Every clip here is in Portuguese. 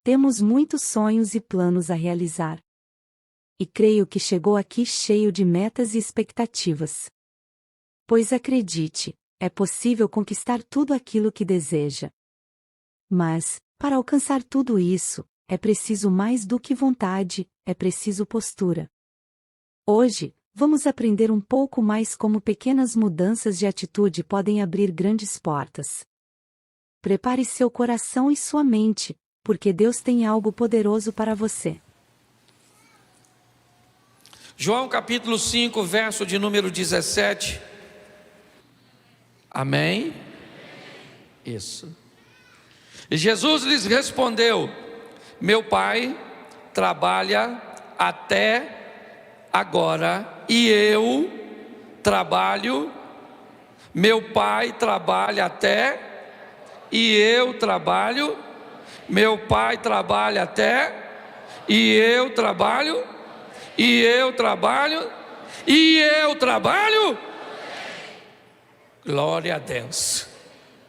Temos muitos sonhos e planos a realizar. E creio que chegou aqui cheio de metas e expectativas. Pois acredite, é possível conquistar tudo aquilo que deseja. Mas, para alcançar tudo isso, é preciso mais do que vontade, é preciso postura. Hoje, vamos aprender um pouco mais como pequenas mudanças de atitude podem abrir grandes portas. Prepare seu coração e sua mente, porque Deus tem algo poderoso para você. João capítulo 5, verso de número 17. Amém? Isso. E Jesus lhes respondeu: meu Pai trabalha até agora e eu trabalho. Meu Pai trabalha até e eu trabalho. Meu Pai trabalha até e eu trabalho. E eu trabalho. E eu trabalho. Glória a Deus.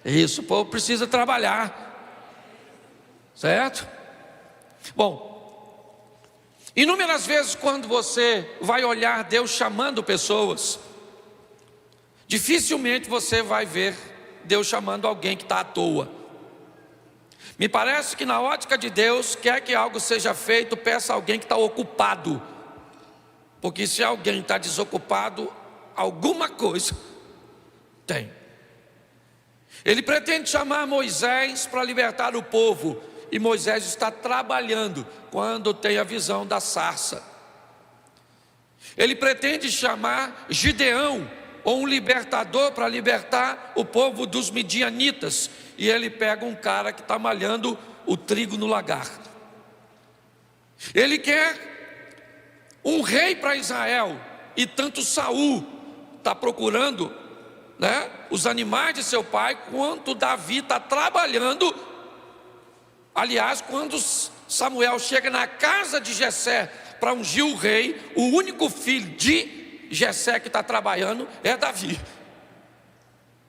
Isso, o povo precisa trabalhar. Certo? Bom, inúmeras vezes quando você vai olhar Deus chamando pessoas, dificilmente você vai ver Deus chamando alguém que está à toa. Me parece que na ótica de Deus, quer que algo seja feito, peça a alguém que está ocupado. Porque se alguém está desocupado, alguma coisa tem. Ele pretende chamar Moisés para libertar o povo. E Moisés está trabalhando quando tem a visão da sarça. Ele pretende chamar Gideão, ou um libertador, para libertar o povo dos midianitas. E ele pega um cara que está malhando o trigo no lagar. Ele quer um rei para Israel. E tanto Saul está procurando, os animais de seu pai, quanto Davi está trabalhando. Aliás, quando Samuel chega na casa de Jessé para ungir o rei, o único filho de Jessé que está trabalhando é Davi.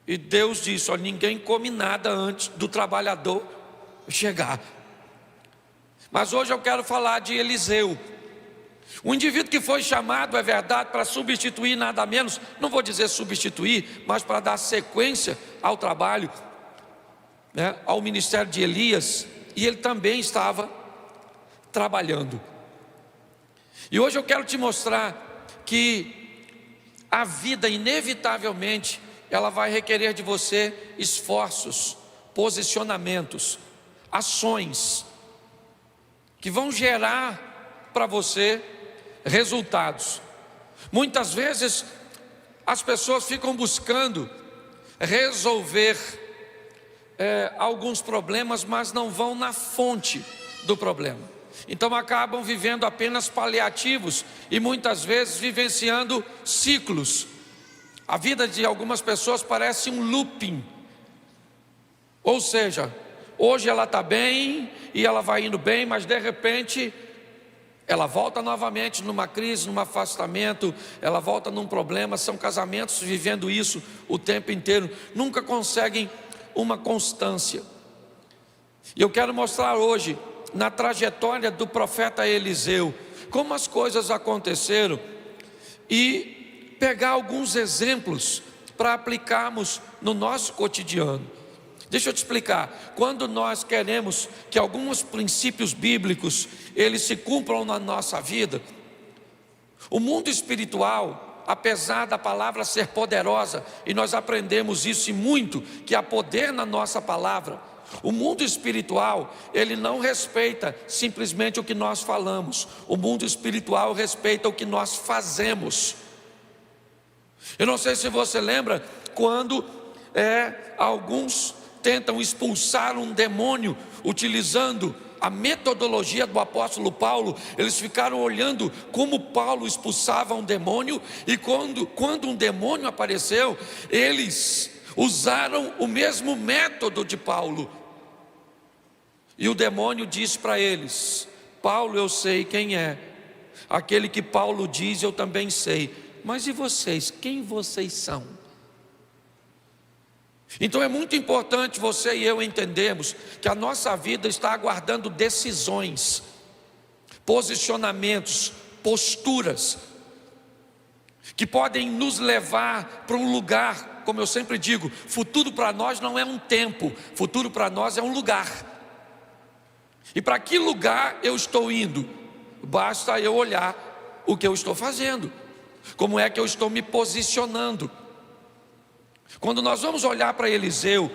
E Deus disse: olha, ninguém come nada antes do trabalhador chegar. Mas hoje eu quero falar de Eliseu. Um indivíduo que foi chamado, é verdade, para substituir nada menos, não vou dizer substituir, mas para dar sequência ao trabalho, ao ministério de Elias. E ele também estava trabalhando. E hoje eu quero te mostrar que a vida, inevitavelmente, ela vai requerer de você esforços, posicionamentos, ações, que vão gerar para você resultados. Muitas vezes as pessoas ficam buscando resolver alguns problemas, mas não vão na fonte do problema. Então acabam vivendo apenas paliativos e muitas vezes vivenciando ciclos. A vida de algumas pessoas parece um looping. Ou seja, hoje ela está bem e ela vai indo bem, mas de repente ela volta novamente numa crise, num afastamento, ela volta num problema. São casamentos vivendo isso o tempo inteiro, nunca conseguem uma constância. E eu quero mostrar hoje, na trajetória do profeta Eliseu, como as coisas aconteceram e pegar alguns exemplos para aplicarmos no nosso cotidiano. Deixa eu te explicar. Quando nós queremos que alguns princípios bíblicos eles se cumpram na nossa vida, o mundo espiritual, apesar da palavra ser poderosa, e nós aprendemos isso e muito, que há poder na nossa palavra, o mundo espiritual, ele não respeita simplesmente o que nós falamos. O mundo espiritual respeita o que nós fazemos. Eu não sei se você lembra, quando alguns tentam expulsar um demônio, utilizando a metodologia do apóstolo Paulo, eles ficaram olhando como Paulo expulsava um demônio, e quando um demônio apareceu, eles usaram o mesmo método de Paulo, e o demônio disse para eles: Paulo, eu sei quem é, aquele que Paulo diz eu também sei, mas e vocês, quem vocês são? Então é muito importante você e eu entendermos que a nossa vida está aguardando decisões, posicionamentos, posturas, que podem nos levar para um lugar, como eu sempre digo, futuro para nós não é um tempo, futuro para nós é um lugar. E para que lugar eu estou indo? Basta eu olhar o que eu estou fazendo, como é que eu estou me posicionando. Quando nós vamos olhar para Eliseu,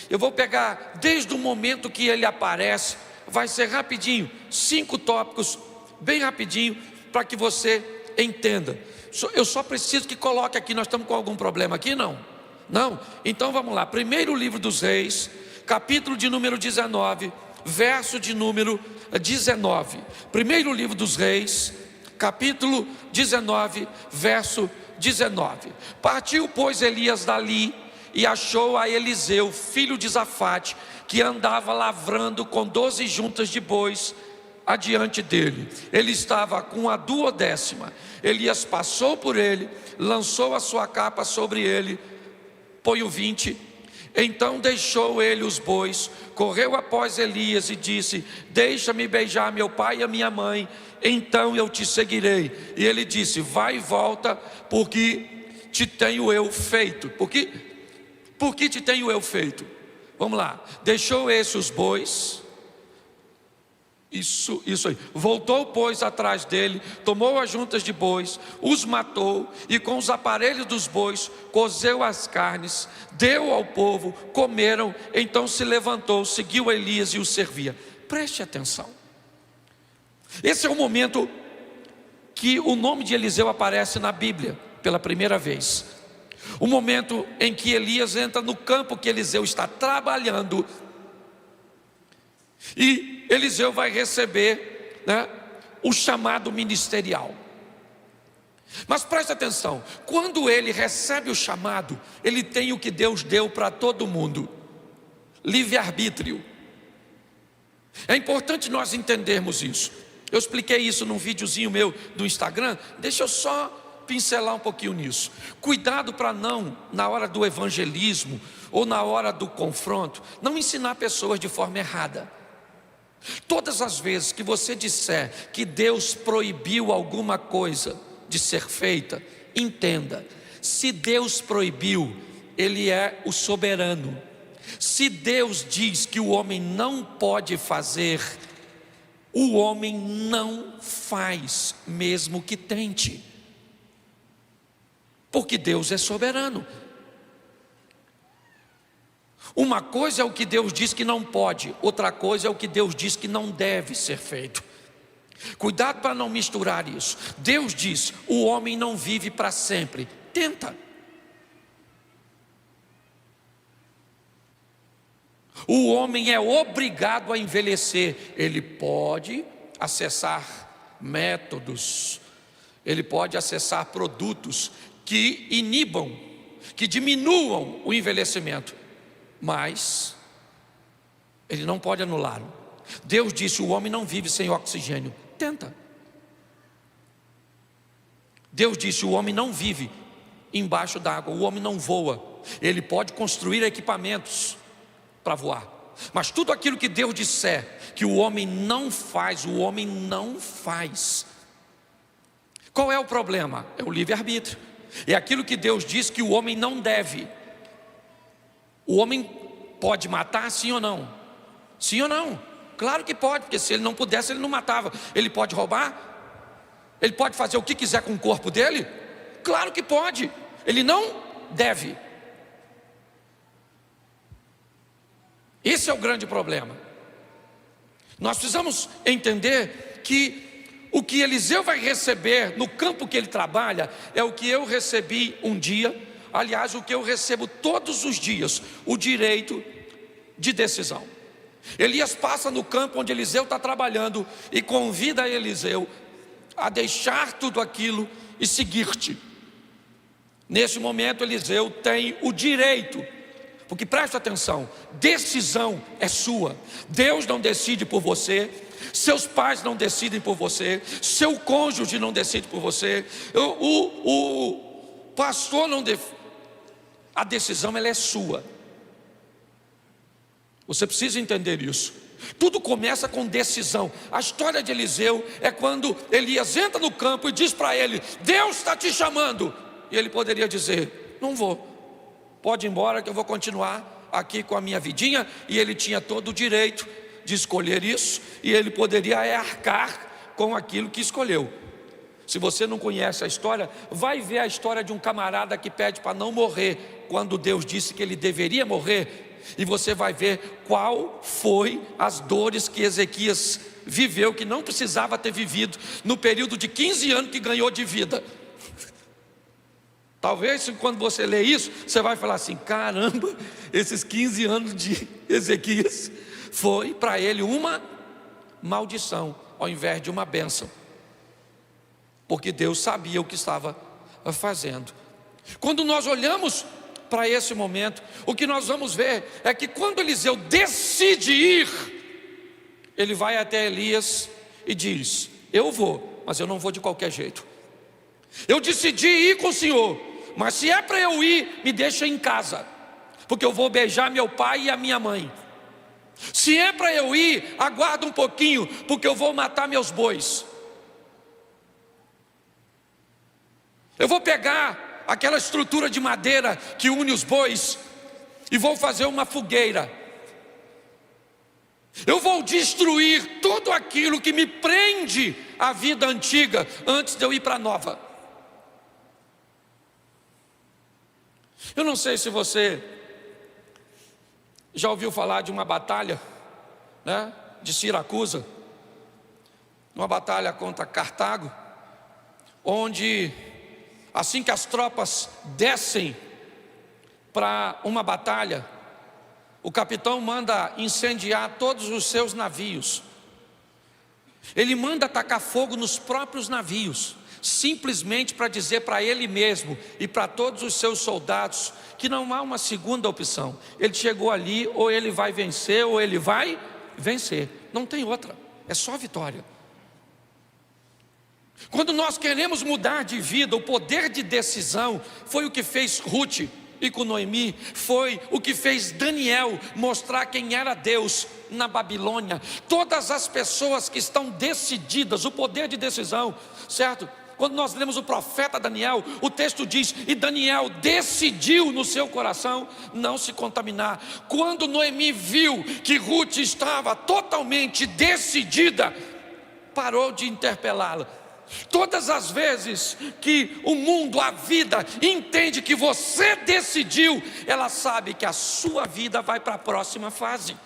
eu vou pegar desde o momento que ele aparece, vai ser rapidinho, 5 tópicos, bem rapidinho, para que você entenda. Eu só preciso que coloque aqui, nós estamos com algum problema aqui? Não? Não? Então vamos lá, primeiro livro dos Reis, capítulo de número 19, verso de número 19. Primeiro livro dos Reis, capítulo 19, verso 19. Partiu, pois, Elias dali e achou a Eliseu, filho de Safate, que andava lavrando com 12 juntas de bois adiante dele. Ele estava com a 12ª. Elias passou por ele, lançou a sua capa sobre ele. Põe o 20. Então deixou ele os bois, correu após Elias e disse: deixa-me beijar meu pai e a minha mãe, então eu te seguirei. E ele disse: vai e volta, porque te tenho eu feito. Por que te tenho eu feito? Vamos lá. Deixou esse os bois. Isso aí. Voltou, pois, atrás dele, tomou as juntas de bois, os matou e com os aparelhos dos bois cozeu as carnes, deu ao povo, comeram. Então se levantou, seguiu Elias e o servia. Preste atenção. Esse é o momento que o nome de Eliseu aparece na Bíblia pela primeira vez. O momento em que Elias entra no campo que Eliseu está trabalhando. E Eliseu vai receber, o chamado ministerial. Mas preste atenção, quando ele recebe o chamado, ele tem o que Deus deu para todo mundo: livre-arbítrio. É importante nós entendermos isso. Eu expliquei isso num videozinho meu do Instagram. Deixa eu só pincelar um pouquinho nisso. Cuidado para não, na hora do evangelismo ou na hora do confronto, não ensinar pessoas de forma errada. Todas as vezes que você disser que Deus proibiu alguma coisa de ser feita, entenda: se Deus proibiu, Ele é o soberano. Se Deus diz que o homem não pode fazer, o homem não faz, mesmo que tente, porque Deus é soberano. Uma coisa é o que Deus diz que não pode, outra coisa é o que Deus diz que não deve ser feito. Cuidado para não misturar isso. Deus diz: o homem não vive para sempre. Tenta. O homem é obrigado a envelhecer. Ele pode acessar métodos, ele pode acessar produtos que inibam, que diminuam o envelhecimento, mas ele não pode anulá-lo. Deus disse: o homem não vive sem oxigênio. Tenta. Deus disse: o homem não vive embaixo d'água, o homem não voa. Ele pode construir equipamentos para voar, mas tudo aquilo que Deus disser que o homem não faz, o homem não faz. Qual é o problema? É o livre-arbítrio. É aquilo que Deus diz que o homem não deve. O homem pode matar, sim ou não? Sim ou não? Claro que pode, porque se ele não pudesse, ele não matava. Ele pode roubar? Ele pode fazer o que quiser com o corpo dele? Claro que pode. Ele não deve. Esse é o grande problema. Nós precisamos entender que o que Eliseu vai receber no campo que ele trabalha é o que eu recebi um dia. Aliás, o que eu recebo todos os dias: o direito de decisão. Elias passa no campo onde Eliseu está trabalhando e convida Eliseu a deixar tudo aquilo e seguir-te. Nesse momento, Eliseu tem o direito, porque presta atenção, decisão é sua. Deus não decide por você, seus pais não decidem por você, seu cônjuge não decide por você, o pastor não decide. A decisão ela é sua. Você precisa entender isso. Tudo começa com decisão. A história de Eliseu é quando Elias entra no campo e diz para ele: Deus está te chamando. E ele poderia dizer: não vou, pode ir embora que eu vou continuar aqui com a minha vidinha. E ele tinha todo o direito de escolher isso, e ele poderia arcar com aquilo que escolheu. Se você não conhece a história, vai ver a história de um camarada que pede para não morrer, quando Deus disse que ele deveria morrer. E você vai ver qual foi as dores que Ezequias viveu, que não precisava ter vivido, no período de 15 anos que ganhou de vida. Talvez quando você lê isso, você vai falar assim: caramba, esses 15 anos de Ezequias foi para ele uma maldição, ao invés de uma bênção. Porque Deus sabia o que estava fazendo. Quando nós olhamos para esse momento, o que nós vamos ver é que quando Eliseu decide ir, ele vai até Elias e diz: eu vou, mas eu não vou de qualquer jeito. Eu decidi ir com o Senhor, mas se é para eu ir, me deixa em casa, porque eu vou beijar meu pai e a minha mãe. Se é para eu ir, aguarda um pouquinho, porque eu vou matar meus bois. Eu vou pegar aquela estrutura de madeira que une os bois e vou fazer uma fogueira. Eu vou destruir tudo aquilo que me prende à vida antiga antes de eu ir para a nova. Eu não sei se você já ouviu falar de uma batalha, né, de Siracusa, uma batalha contra Cartago, onde assim que as tropas descem para uma batalha, o capitão manda incendiar todos os seus navios. Ele manda atacar fogo nos próprios navios, simplesmente para dizer para ele mesmo e para todos os seus soldados que não há uma segunda opção. Ele chegou ali, ou ele vai vencer ou ele vai vencer, não tem outra, é só vitória. Quando nós queremos mudar de vida, o poder de decisão foi o que fez Ruth e com Noemi, foi o que fez Daniel mostrar quem era Deus na Babilônia. Todas as pessoas que estão decididas, o poder de decisão, certo? Quando nós lemos o profeta Daniel, o texto diz: e Daniel decidiu no seu coração não se contaminar. Quando Noemi viu que Ruth estava totalmente decidida, parou de interpelá-la. Todas as vezes que o mundo, a vida, entende que você decidiu, ela sabe que a sua vida vai para a próxima fase.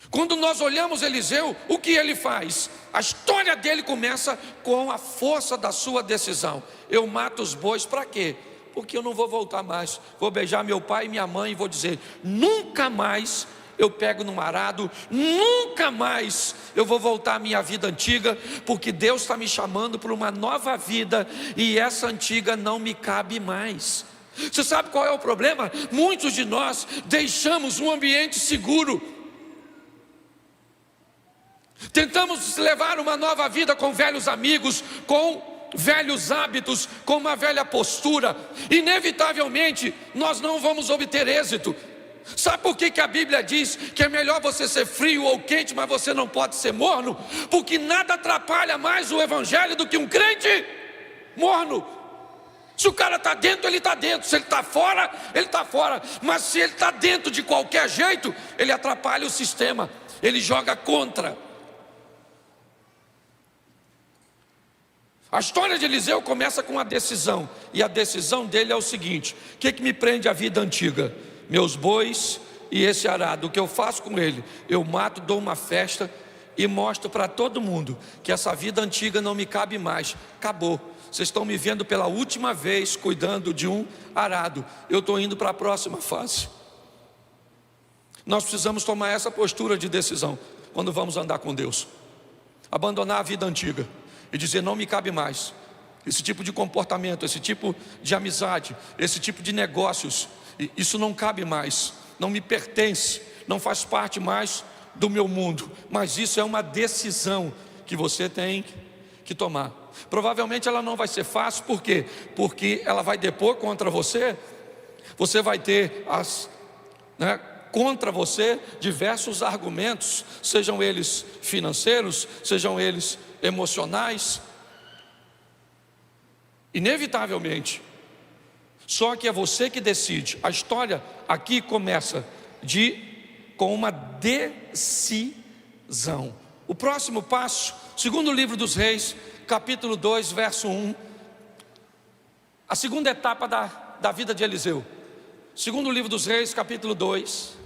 Quando nós olhamos Eliseu, o que ele faz? A história dele começa com a força da sua decisão. Eu mato os bois para quê? Porque eu não vou voltar mais. Vou beijar meu pai e minha mãe e vou dizer: nunca mais eu pego num arado, nunca mais eu vou voltar à minha vida antiga, porque Deus está me chamando para uma nova vida e essa antiga não me cabe mais. Você sabe qual é o problema? Muitos de nós deixamos um ambiente seguro, tentamos levar uma nova vida com velhos amigos, com velhos hábitos, com uma velha postura. Inevitavelmente nós não vamos obter êxito. Sabe por que a Bíblia diz que é melhor você ser frio ou quente, mas você não pode ser morno? Porque nada atrapalha mais o evangelho do que um crente morno. Se o cara está dentro, ele está dentro. Se ele está fora, ele está fora. Mas se ele está dentro de qualquer jeito, ele atrapalha o sistema, ele joga contra. A história de Eliseu começa com a decisão, e a decisão dele é o seguinte: o que me prende à vida antiga? Meus bois e esse arado. O que eu faço com ele? Eu mato, dou uma festa e mostro para todo mundo que essa vida antiga não me cabe mais. Acabou. Vocês estão me vendo pela última vez cuidando de um arado. Eu estou indo para a próxima fase. Nós precisamos tomar essa postura de decisão quando vamos andar com Deus. Abandonar a vida antiga e dizer: não me cabe mais esse tipo de comportamento, esse tipo de amizade, esse tipo de negócios. Isso não cabe mais, não me pertence, não faz parte mais do meu mundo. Mas isso é uma decisão que você tem que tomar. Provavelmente ela não vai ser fácil, por quê? Porque ela vai depor contra você, Você vai ter contra você diversos argumentos, sejam eles financeiros, sejam eles emocionais, inevitavelmente. Só que é você que decide. A história aqui começa com uma decisão. O próximo passo, segundo livro dos Reis, capítulo 2, verso 1, a segunda etapa da vida de Eliseu. Segundo livro dos Reis, capítulo 2,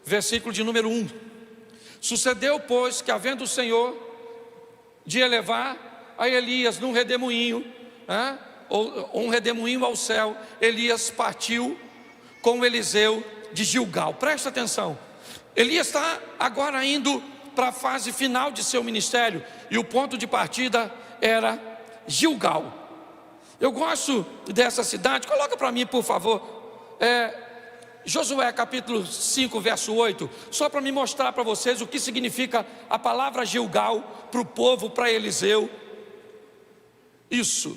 versículo de número 1. Sucedeu, pois, que havendo o Senhor de elevar a Elias num redemoinho, ou um redemoinho ao céu, Elias partiu com Eliseu de Gilgal. Presta atenção, Elias está agora indo para a fase final de seu ministério, e o ponto de partida era Gilgal. Eu gosto dessa cidade, coloca para mim por favor, Josué capítulo 5 verso 8, só para me mostrar para vocês o que significa a palavra Gilgal para o povo, para Eliseu. Isso.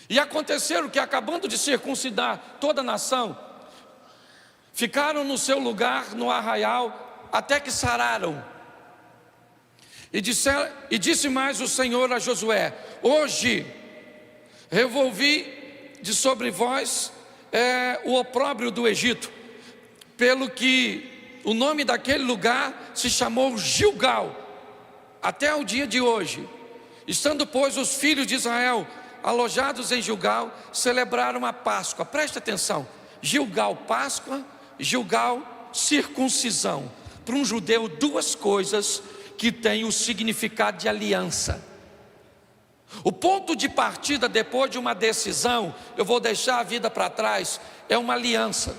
E aconteceram que, acabando de circuncidar toda a nação, ficaram no seu lugar no arraial até que sararam. E disse mais o Senhor a Josué: hoje revolvi de sobre vós o opróbrio do Egito, pelo que o nome daquele lugar se chamou Gilgal até o dia de hoje. Estando, pois, os filhos de Israel alojados em Gilgal, celebraram a Páscoa. Preste atenção, Gilgal, Páscoa, Gilgal, circuncisão. Para um judeu, duas coisas que têm o significado de aliança. O ponto de partida depois de uma decisão, eu vou deixar a vida para trás, é uma aliança.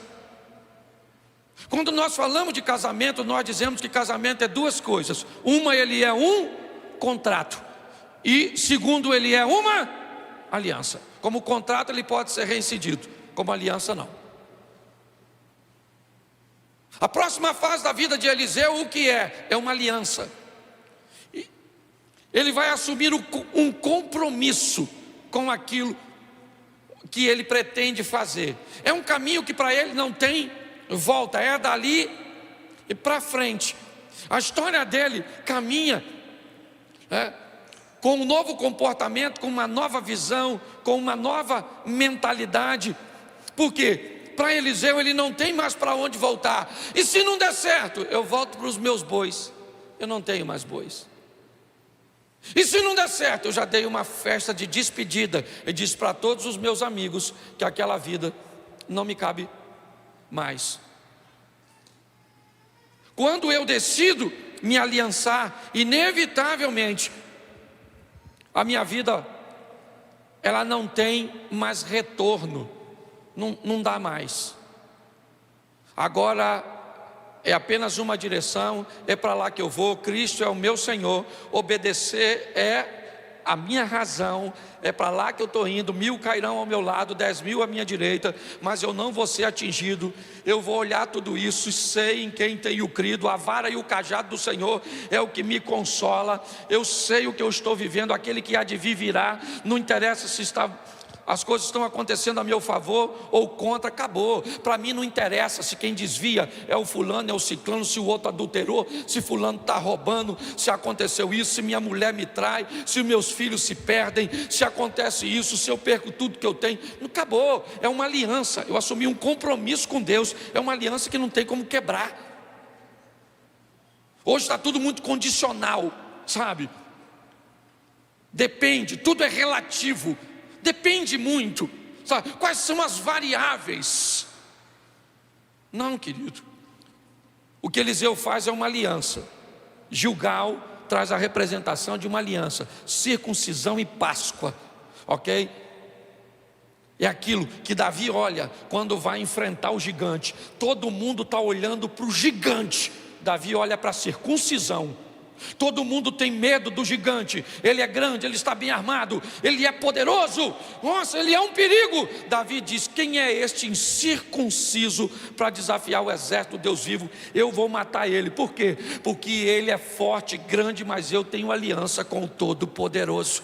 Quando nós falamos de casamento, nós dizemos que casamento é duas coisas. Uma, ele é um contrato, e segundo, ele é uma aliança. Como contrato ele pode ser reincidido, como aliança não. A próxima fase da vida de Eliseu, o que é? É uma aliança. Ele vai assumir um compromisso com aquilo que ele pretende fazer. É um caminho que para ele não tem volta, é dali e para frente. A história dele caminha com um novo comportamento, com uma nova visão, com uma nova mentalidade. Por quê? Para Eliseu ele não tem mais para onde voltar. E se não der certo, eu volto para os meus bois. Eu não tenho mais bois. E se não der certo, eu já dei uma festa de despedida e disse para todos os meus amigos que aquela vida não me cabe mais. Quando eu decido me aliançar, inevitavelmente a minha vida, ela não tem mais retorno, não dá mais. Agora é apenas uma direção, é para lá que eu vou. Cristo é o meu Senhor, obedecer é a minha razão, é para lá que eu estou indo. 1000 cairão ao meu lado, 10.000 à minha direita, mas eu não vou ser atingido. Eu vou olhar tudo isso e sei em quem tenho crido. A vara e o cajado do Senhor é o que me consola. Eu sei o que eu estou vivendo, aquele que há de vir virá. Não interessa se as coisas estão acontecendo a meu favor ou contra, acabou. Para mim não interessa se quem desvia é o fulano, é o ciclano, se o outro adulterou, se fulano está roubando, se aconteceu isso, se minha mulher me trai, se meus filhos se perdem, se acontece isso, se eu perco tudo que eu tenho. Não, acabou, é uma aliança. Eu assumi um compromisso com Deus, é uma aliança que não tem como quebrar. Hoje está tudo muito condicional, sabe? Depende, tudo é relativo. Depende muito, sabe? Quais são as variáveis? Não, querido. O que Eliseu faz é uma aliança. Gilgal traz a representação de uma aliança, circuncisão e Páscoa, ok? É aquilo que Davi olha quando vai enfrentar o gigante. Todo mundo está olhando para o gigante, Davi olha para a circuncisão. Todo mundo tem medo do gigante. Ele é grande, ele está bem armado, ele é poderoso. Nossa, ele é um perigo. Davi diz: quem é este incircunciso para desafiar o exército do Deus vivo? Eu vou matar ele. Por quê? Porque ele é forte, grande, mas eu tenho aliança com o Todo-Poderoso.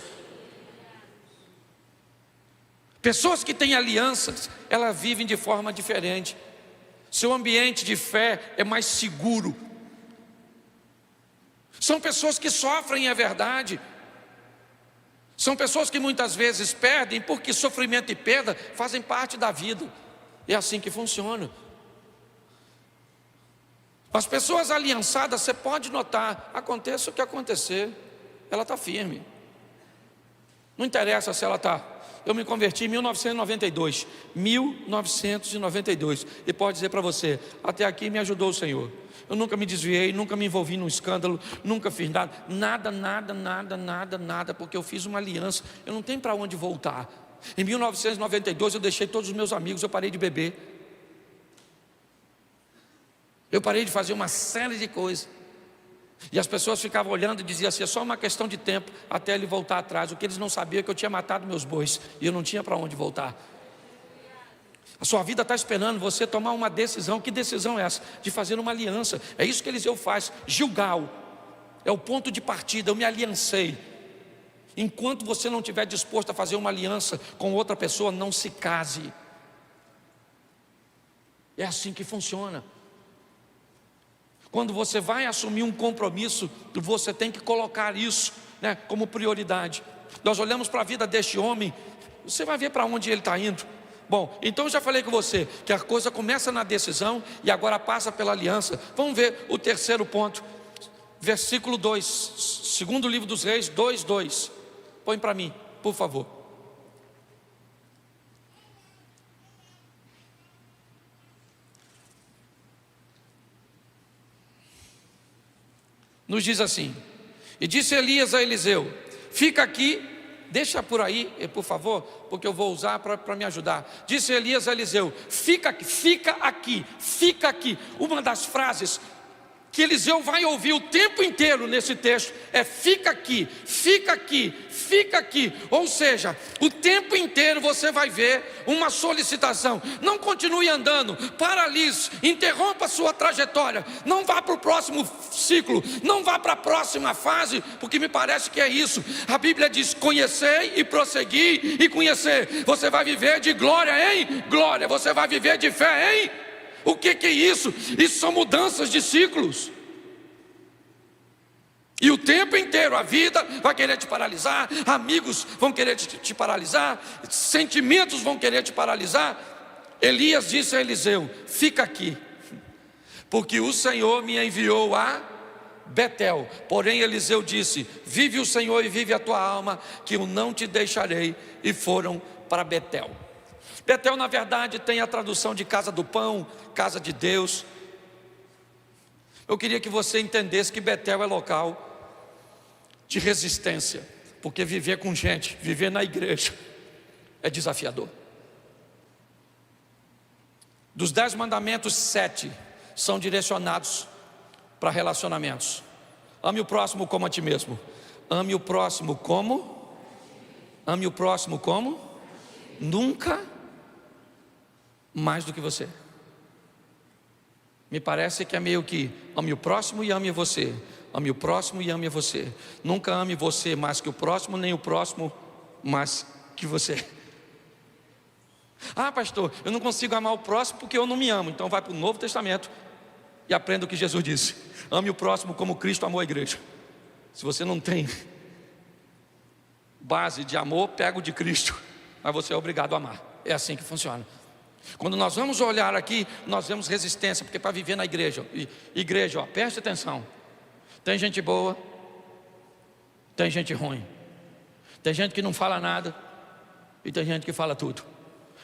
Pessoas que têm alianças, elas vivem de forma diferente. Seu ambiente de fé é mais seguro. São pessoas que sofrem, é verdade. São pessoas que muitas vezes perdem, porque sofrimento e perda fazem parte da vida. É assim que funciona. As pessoas aliançadas, você pode notar, aconteça o que acontecer, ela está firme. Não interessa se ela está. Eu me converti em 1992, e pode dizer para você, até aqui me ajudou o Senhor. Eu nunca me desviei, nunca me envolvi num escândalo, nunca fiz nada, porque eu fiz uma aliança, eu não tenho para onde voltar. Em 1992 eu deixei todos os meus amigos, eu parei de beber, eu parei de fazer uma série de coisas. E as pessoas ficavam olhando e diziam assim, é só uma questão de tempo até ele voltar atrás. O que eles não sabiam é que eu tinha matado meus bois e eu não tinha para onde voltar. A sua vida está esperando você tomar uma decisão. Que decisão é essa? De fazer uma aliança. É isso que Eliseu faz. Gilgal é o ponto de partida. Eu me aliancei. Enquanto você não estiver disposto a fazer uma aliança com outra pessoa, não se case. É assim que funciona. Quando você vai assumir um compromisso, você tem que colocar isso, né, como prioridade. Nós olhamos para a vida deste homem, você vai ver para onde ele está indo. Bom, então eu já falei com você que a coisa começa na decisão e agora passa pela aliança. Vamos ver o terceiro ponto, versículo 2, segundo livro dos Reis 2:2. Põe para mim, por favor. Nos diz assim: e disse Elias a Eliseu, fica aqui, deixa por aí, por favor, porque eu vou usar para me ajudar. Disse Elias a Eliseu, fica aqui. Uma das frases que Eliseu vai ouvir o tempo inteiro nesse texto é fica aqui. Ou seja, o tempo inteiro você vai ver uma solicitação. Não continue andando, paralise, interrompa a sua trajetória, não vá para o próximo ciclo, não vá para a próxima fase, porque me parece que é isso. A Bíblia diz, conhecei e prossegui e conhecer. Você vai viver de glória em glória, você vai viver de fé em... O que é isso? Isso são mudanças de ciclos. E o tempo inteiro a vida vai querer te paralisar, amigos vão querer te paralisar, sentimentos vão querer te paralisar. Elias disse a Eliseu, fica aqui, porque o Senhor me enviou a Betel. Porém Eliseu disse, vive o Senhor e vive a tua alma, que eu não te deixarei. E foram para Betel. Betel na verdade tem a tradução de casa do pão, casa de Deus. Eu queria que você entendesse que Betel é local de resistência, porque viver com gente, viver na igreja é desafiador. Dos 10 mandamentos, 7 são direcionados para relacionamentos. Ame o próximo como a ti mesmo. Ame o próximo como? Ame o próximo como? Nunca mais do que você. Me parece que é meio que ame o próximo e ame você. Ame o próximo e ame você. Nunca ame você mais que o próximo, nem o próximo mais que você. Ah, pastor, eu não consigo amar o próximo porque eu não me amo. Então vai para o Novo Testamento e aprenda o que Jesus disse. Ame o próximo como Cristo amou a igreja. Se você não tem base de amor, pega o de Cristo, mas você é obrigado a amar. É assim que funciona. Quando nós vamos olhar aqui, nós vemos resistência, porque para viver na igreja, preste atenção, tem gente boa, tem gente ruim, tem gente que não fala nada, e tem gente que fala tudo,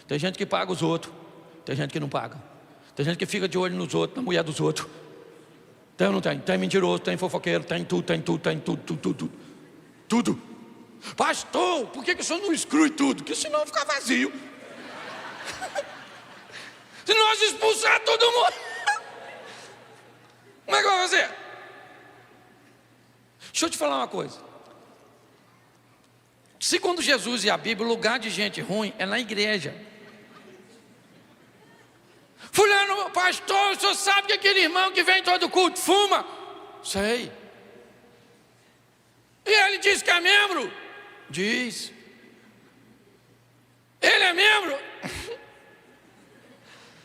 tem gente que paga os outros, tem gente que não paga, tem gente que fica de olho nos outros, na mulher dos outros, tem ou não tem? Tem mentiroso, tem fofoqueiro, tem tudo. Pastor, por que o senhor não exclui tudo? Porque senão fica vazio. Se nós expulsar todo mundo, como é que vai fazer? Deixa eu te falar uma coisa. Segundo Jesus e a Bíblia, o lugar de gente ruim é na igreja. Fulano, pastor, o senhor sabe que aquele irmão que vem todo culto fuma? Sei. E ele diz que é membro? Diz. Ele é membro?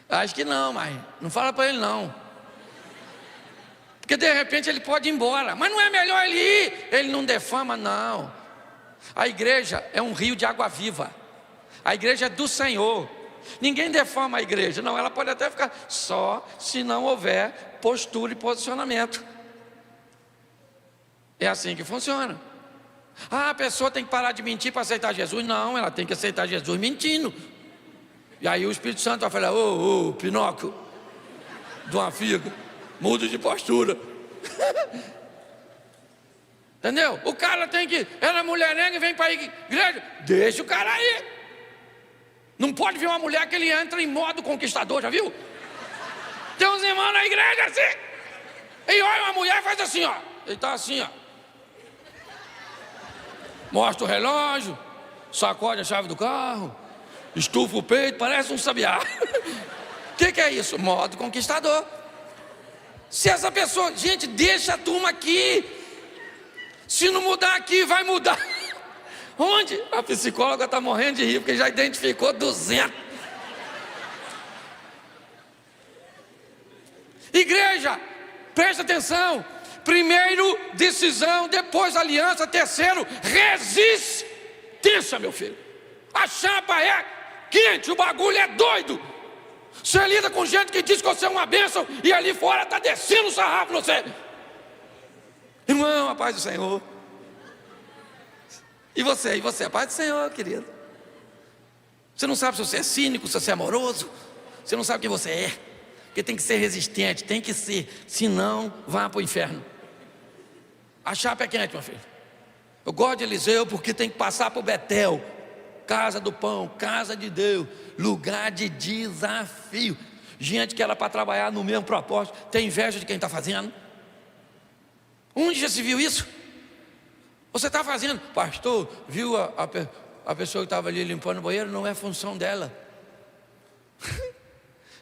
Acho que não, mãe. Não fala para ele não. Porque de repente ele pode ir embora. Mas não é melhor ele ir? Ele não defama, não. A igreja é um rio de água viva. A igreja é do Senhor. Ninguém defama a igreja. Não, ela pode até ficar só se não houver postura e posicionamento. É assim que funciona. Ah, a pessoa tem que parar de mentir para aceitar Jesus. Não, ela tem que aceitar Jesus mentindo. E aí o Espírito Santo vai falar: ô, Pinóquio, de uma figa, muda de postura. Entendeu? O cara tem que, ela é mulherenga e vem para a igreja. Deixa o cara aí. Não pode ver uma mulher que ele entra em modo conquistador, já viu? Tem uns irmãos na igreja assim. E olha uma mulher e faz assim, ó. Ele está assim, ó. Mostra o relógio, sacode a chave do carro, estufa o peito, parece um sabiá. O que é isso? Modo conquistador. Se essa pessoa, gente, deixa a turma aqui. Se não mudar aqui, vai mudar. Onde? A psicóloga está morrendo de rir, porque já identificou 200. Igreja, presta atenção. Primeiro, decisão, depois aliança, terceiro, resistência, meu filho. A chapa é quente, o bagulho é doido. Você lida com gente que diz que você é uma bênção e ali fora está descendo o sarrafo no você. Irmão, a paz do Senhor. E você, a paz do Senhor, querido. Você não sabe se você é cínico, se você é amoroso. Você não sabe quem você é. Porque tem que ser resistente, tem que ser. Senão, vá para o inferno. A chapa é quente, meu filho. Eu gosto de Eliseu porque tem que passar por Betel, casa do pão, casa de Deus, lugar de desafio. Gente que era para trabalhar no mesmo propósito, tem inveja de quem está fazendo. Onde já se viu isso? Você está fazendo, pastor, viu a pessoa que estava ali limpando o banheiro? Não é função dela.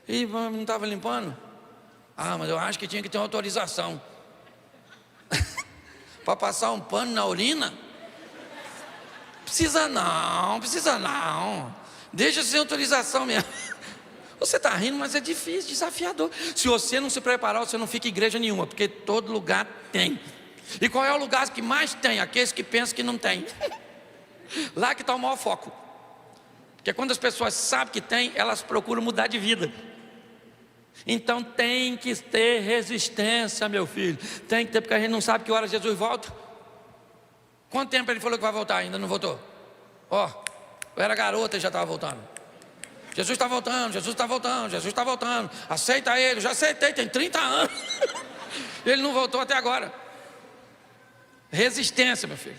E não estava limpando? Ah, mas eu acho que tinha que ter uma autorização. Para passar um pano na urina? Precisa não. Deixa sem autorização mesmo. Você está rindo, mas é difícil, desafiador. Se você não se preparar, você não fica em igreja nenhuma, porque todo lugar tem. E qual é o lugar que mais tem? Aqueles que pensam que não tem. Lá que está o maior foco. Porque quando as pessoas sabem que tem, elas procuram mudar de vida. Então tem que ter resistência, meu filho. Tem que ter, porque a gente não sabe que hora Jesus volta. Quanto tempo ele falou que vai voltar? Ainda não voltou. Ó, eu era garota e já estava voltando. Jesus está voltando, Jesus está voltando, Jesus está voltando. Aceita ele, já aceitei, tem 30 anos. Ele não voltou até agora. Resistência, meu filho.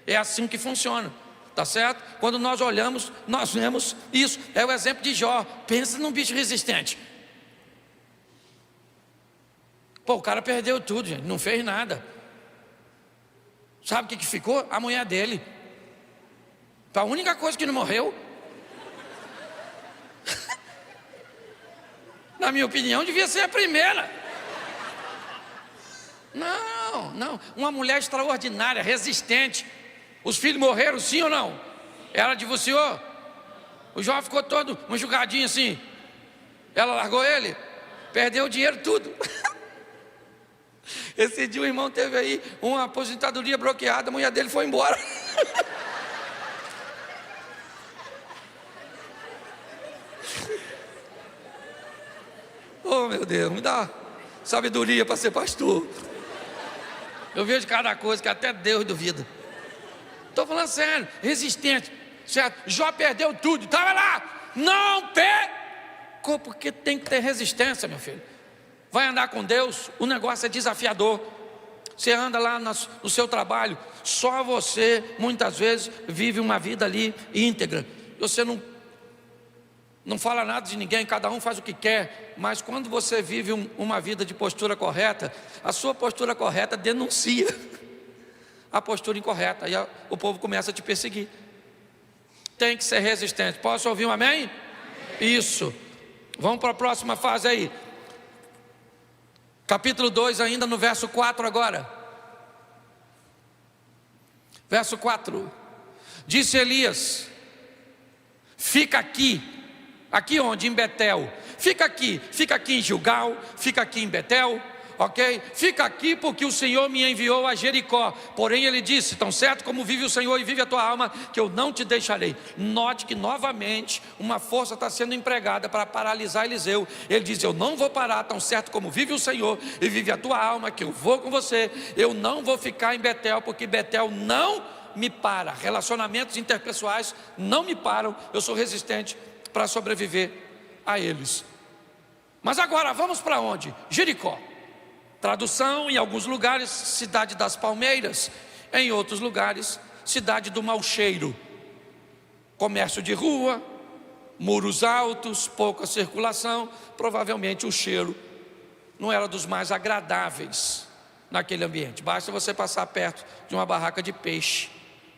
É assim que funciona. Tá certo? Quando nós olhamos, nós vemos isso. É o exemplo de Jó. Pensa num bicho resistente. Pô, o cara perdeu tudo, gente. Não fez nada. Sabe o que ficou? A mulher dele. A única coisa que não morreu. Na minha opinião, devia ser a primeira. Não. Uma mulher extraordinária, resistente. Os filhos morreram, sim ou não? Ela divorciou. O Jó ficou todo enxugadinho assim. Ela largou ele. Perdeu o dinheiro tudo. Esse dia o irmão teve aí uma aposentadoria bloqueada. A mulher dele foi embora. Oh, meu Deus, me dá sabedoria para ser pastor. Eu vejo cada coisa que até Deus duvida. Estou falando sério, resistente, certo? Jó perdeu tudo, estava lá, não pecou, porque tem que ter resistência, meu filho. Vai andar com Deus, o negócio é desafiador. Você anda lá no seu trabalho, só você, muitas vezes, vive uma vida ali íntegra. Você não fala nada de ninguém, cada um faz o que quer. Mas quando você vive uma vida de postura correta, a sua postura correta denuncia a postura incorreta, e o povo começa a te perseguir. Tem que ser resistente. Posso ouvir um amém? Amém. Isso. Vamos para a próxima fase aí. Capítulo 2, ainda no verso 4 agora. Verso 4. Disse Elias: Fica aqui. Aqui onde? Em Betel. Fica aqui em Gilgal, fica aqui em Betel, ok? Fica aqui porque o Senhor me enviou a Jericó. Porém ele disse, tão certo como vive o Senhor e vive a tua alma, que eu não te deixarei. Note que novamente uma força está sendo empregada para paralisar Eliseu. Ele diz, eu não vou parar, tão certo como vive o Senhor e vive a tua alma, que eu vou com você. Eu não vou ficar em Betel, porque Betel não me para. Relacionamentos interpessoais não me param. Eu sou resistente para sobreviver a eles. Mas agora vamos para onde? Jericó. Tradução: em alguns lugares, cidade das palmeiras. Em outros lugares, cidade do mau cheiro. Comércio de rua, muros altos, pouca circulação. Provavelmente o cheiro não era dos mais agradáveis naquele ambiente. Basta você passar perto de uma barraca de peixe,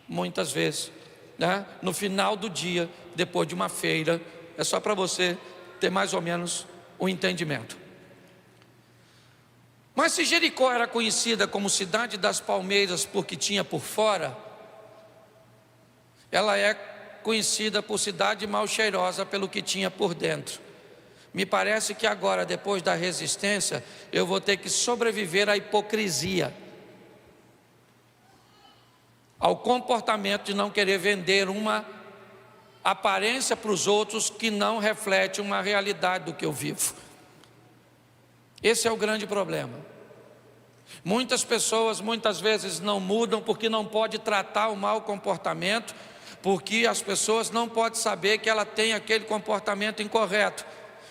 muitas vezes, né? No final do dia, depois de uma feira. É só para você ter mais ou menos o entendimento. Mas se Jericó era conhecida como cidade das palmeiras porque tinha por fora, ela é conhecida por cidade mal cheirosa pelo que tinha por dentro. Me parece que agora, depois da resistência, eu vou ter que sobreviver à hipocrisia, ao comportamento de não querer vender uma aparência para os outros que não reflete uma realidade do que eu vivo. Esse é o grande problema. Muitas pessoas muitas vezes não mudam porque não pode tratar o mau comportamento, porque as pessoas não podem saber que ela tem aquele comportamento incorreto.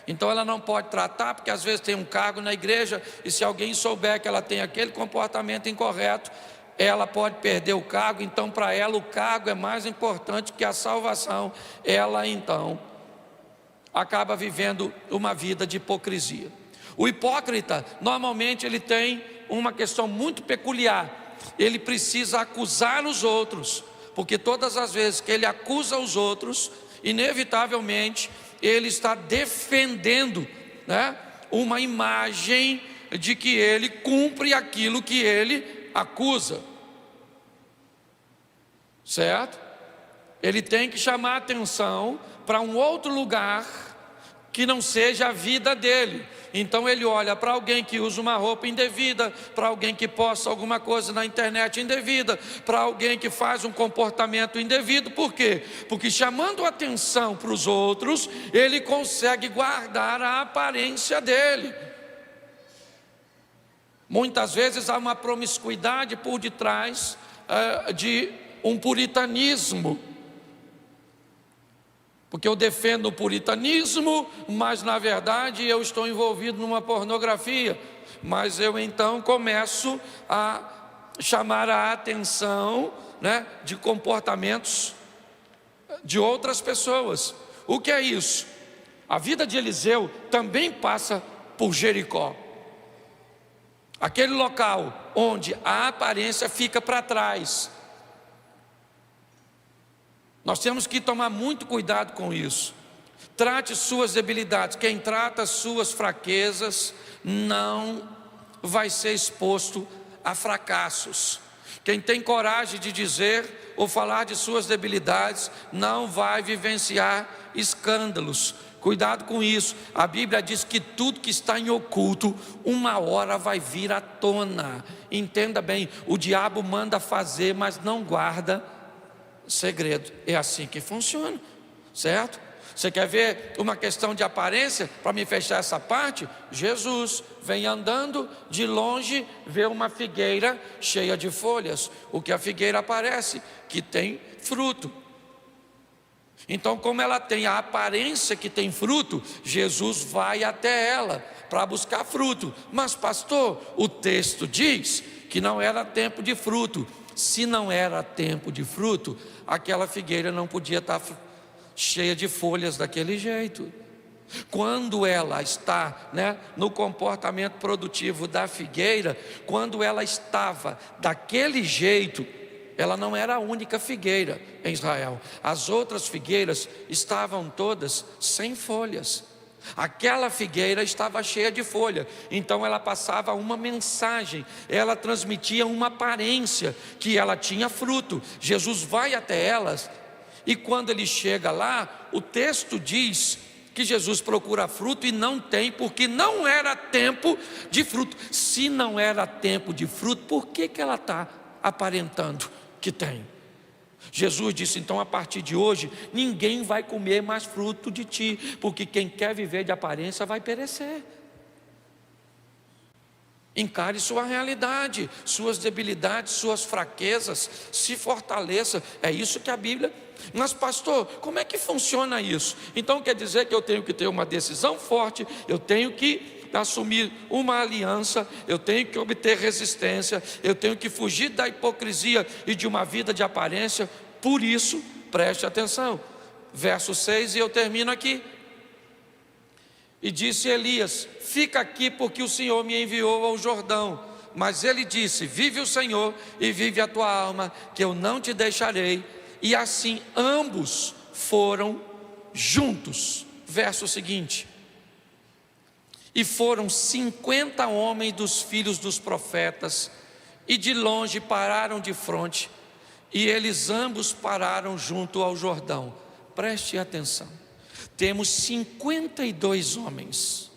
Então ela não pode tratar, porque às vezes tem um cargo na igreja, e se alguém souber que ela tem aquele comportamento incorreto, ela pode perder o cargo. Então para ela o cargo é mais importante que a salvação. Ela então acaba vivendo uma vida de hipocrisia. O hipócrita, normalmente ele tem uma questão muito peculiar. Ele precisa acusar os outros, porque todas as vezes que ele acusa os outros, inevitavelmente ele está defendendo, né, uma imagem de que ele cumpre aquilo que ele acusa, certo? Ele tem que chamar a atenção para um outro lugar que não seja a vida dele. Então ele olha para alguém que usa uma roupa indevida, para alguém que posta alguma coisa na internet indevida, para alguém que faz um comportamento indevido. Por quê? Porque chamando a atenção para os outros, ele consegue guardar a aparência dele. Muitas vezes há uma promiscuidade por detrás de um puritanismo, porque eu defendo o puritanismo, mas na verdade eu estou envolvido numa pornografia. Mas eu então começo a chamar a atenção, né, de comportamentos de outras pessoas. O que é isso? A vida de Eliseu também passa por Jericó. Aquele local onde a aparência fica para trás. Nós temos que tomar muito cuidado com isso. Trate suas debilidades. Quem trata suas fraquezas não vai ser exposto a fracassos. Quem tem coragem de dizer ou falar de suas debilidades não vai vivenciar escândalos. Cuidado com isso. A Bíblia diz que tudo que está em oculto, uma hora vai vir à tona. Entenda bem, o diabo manda fazer, mas não guarda segredo. É assim que funciona, certo? Você quer ver uma questão de aparência? Para me fechar essa parte, Jesus vem andando de longe, vê uma figueira cheia de folhas. O que a figueira parece? Que tem fruto. Então, como ela tem a aparência que tem fruto, Jesus vai até ela para buscar fruto. Mas pastor, o texto diz que não era tempo de fruto. Se não era tempo de fruto, aquela figueira não podia estar cheia de folhas daquele jeito. Quando ela está, né, no comportamento produtivo da figueira, quando ela estava daquele jeito, ela não era a única figueira em Israel. As outras figueiras estavam todas sem folhas. Aquela figueira estava cheia de folha. Então ela passava uma mensagem, ela transmitia uma aparência que ela tinha fruto. Jesus vai até elas E quando ele chega lá, o texto diz que Jesus procura fruto e não tem, porque não era tempo de fruto. Se não era tempo de fruto, por que ela está aparentando que tem? Jesus disse: então a partir de hoje, ninguém vai comer mais fruto de ti, porque quem quer viver de aparência vai perecer. Encare sua realidade, suas debilidades, suas fraquezas, se fortaleça. É isso que a Bíblia. Mas pastor, como é que funciona isso? Então quer dizer que eu tenho que ter uma decisão forte, eu tenho que assumir uma aliança, eu tenho que obter resistência, eu tenho que fugir da hipocrisia e de uma vida de aparência. Por isso, preste atenção, verso 6, e eu termino aqui. E disse Elias: fica aqui, porque o Senhor me enviou ao Jordão. Mas ele disse: vive o Senhor e vive a tua alma, que eu não te deixarei. E assim ambos foram juntos. Verso seguinte: e foram 50 homens dos filhos dos profetas, e de longe pararam de fronte, e eles ambos pararam junto ao Jordão. Preste atenção, temos 52 homens,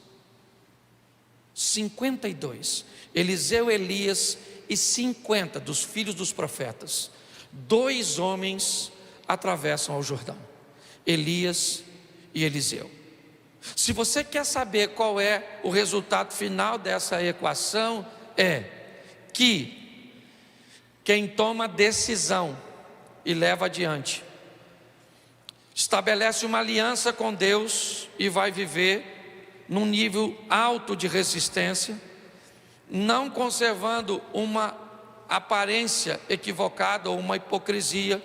52, Eliseu, Elias e 50 dos filhos dos profetas. 2 homens atravessam ao Jordão, Elias e Eliseu. Se você quer saber qual é o resultado final dessa equação, é que quem toma decisão e leva adiante, estabelece uma aliança com Deus e vai viver num nível alto de resistência, não conservando uma aparência equivocada ou uma hipocrisia.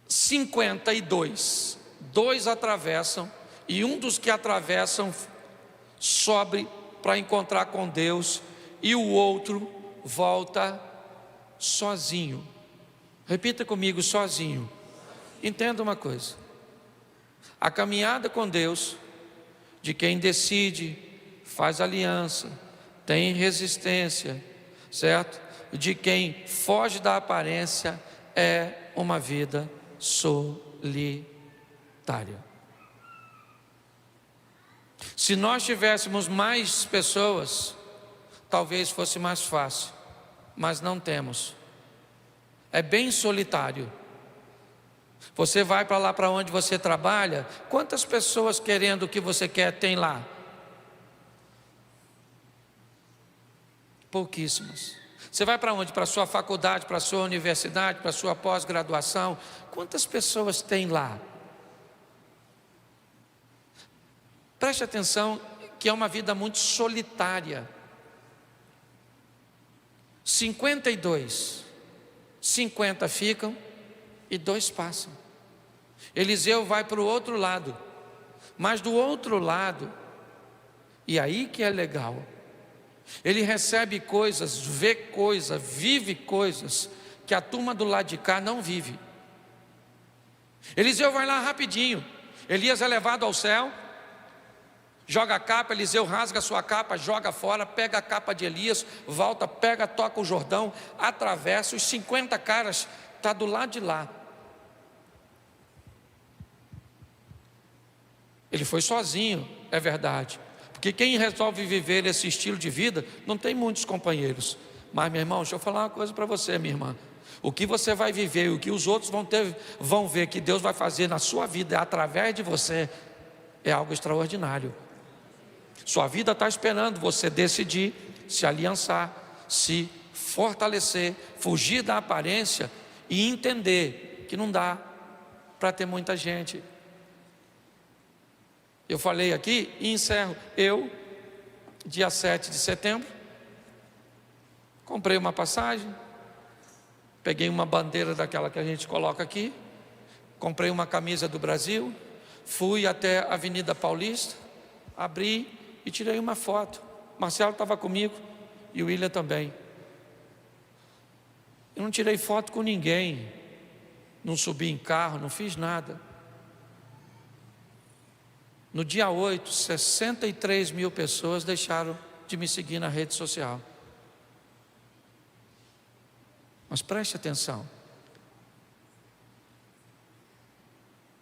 52, 2 atravessam, e um dos que atravessam sobe para encontrar com Deus, e o outro volta sozinho. Repita comigo: sozinho. Entenda uma coisa: a caminhada com Deus, de quem decide, faz aliança, tem resistência, certo? De quem foge da aparência, é uma vida solitária. Se nós tivéssemos mais pessoas, talvez fosse mais fácil, mas não temos. É bem solitário. Você vai para lá, para onde você trabalha, quantas pessoas querendo o que você quer tem lá? Pouquíssimas. Você vai para onde? Para a sua faculdade, para a sua universidade, para a sua pós-graduação, quantas pessoas tem lá? Preste atenção que é uma vida muito solitária. 52, 50 ficam e 2 passam. Eliseu vai para o outro lado, mas do outro lado, e aí que é legal, ele recebe coisas, vê coisas, vive coisas que a turma do lado de cá não vive. Eliseu vai lá rapidinho, Elias é levado ao céu, joga a capa, Eliseu rasga a sua capa, joga fora, pega a capa de Elias, volta, pega, toca o Jordão, atravessa, os 50 caras estão do lado de lá. Ele foi sozinho, é verdade, porque quem resolve viver esse estilo de vida, não tem muitos companheiros. Mas meu irmão, deixa eu falar uma coisa para você, minha irmã. O que você vai viver, o que os outros vão ver que Deus vai fazer na sua vida através de você, é algo extraordinário. Sua vida está esperando você decidir, se aliançar, se fortalecer, fugir da aparência e entender que não dá para ter muita gente. Eu falei aqui e encerro. Eu, dia 7 de setembro, comprei uma passagem, peguei uma bandeira daquela que a gente coloca aqui, comprei uma camisa do Brasil, fui até a Avenida Paulista, abri e tirei uma foto. Marcelo estava comigo e o William também. Eu não tirei foto com ninguém, não subi em carro, não fiz nada. No dia 8, 63 mil pessoas deixaram de me seguir na rede social. Mas preste atenção.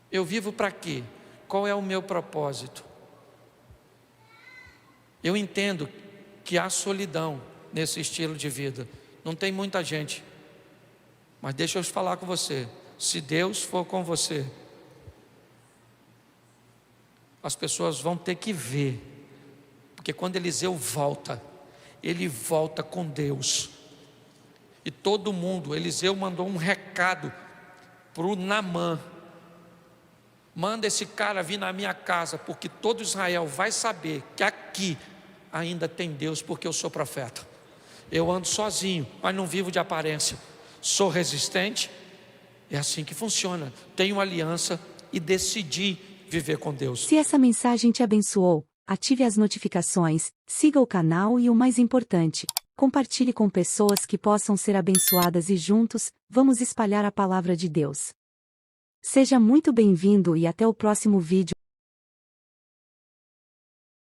Eu vivo para quê? Qual é o meu propósito? Eu entendo que há solidão nesse estilo de vida. Não tem muita gente. Mas deixa eu falar com você. Se Deus for com você, as pessoas vão ter que ver. Porque quando Eliseu volta, ele volta com Deus. E todo mundo, Eliseu mandou um recado para o Naamã: manda esse cara vir na minha casa, porque todo Israel vai saber que aqui ainda tem Deus, porque eu sou profeta. Eu ando sozinho, mas não vivo de aparência. Sou resistente, é assim que funciona. Tenho aliança e decidi viver com Deus. Se essa mensagem te abençoou, ative as notificações, siga o canal e o mais importante, compartilhe com pessoas que possam ser abençoadas e juntos, vamos espalhar a palavra de Deus. Seja muito bem-vindo e até o próximo vídeo.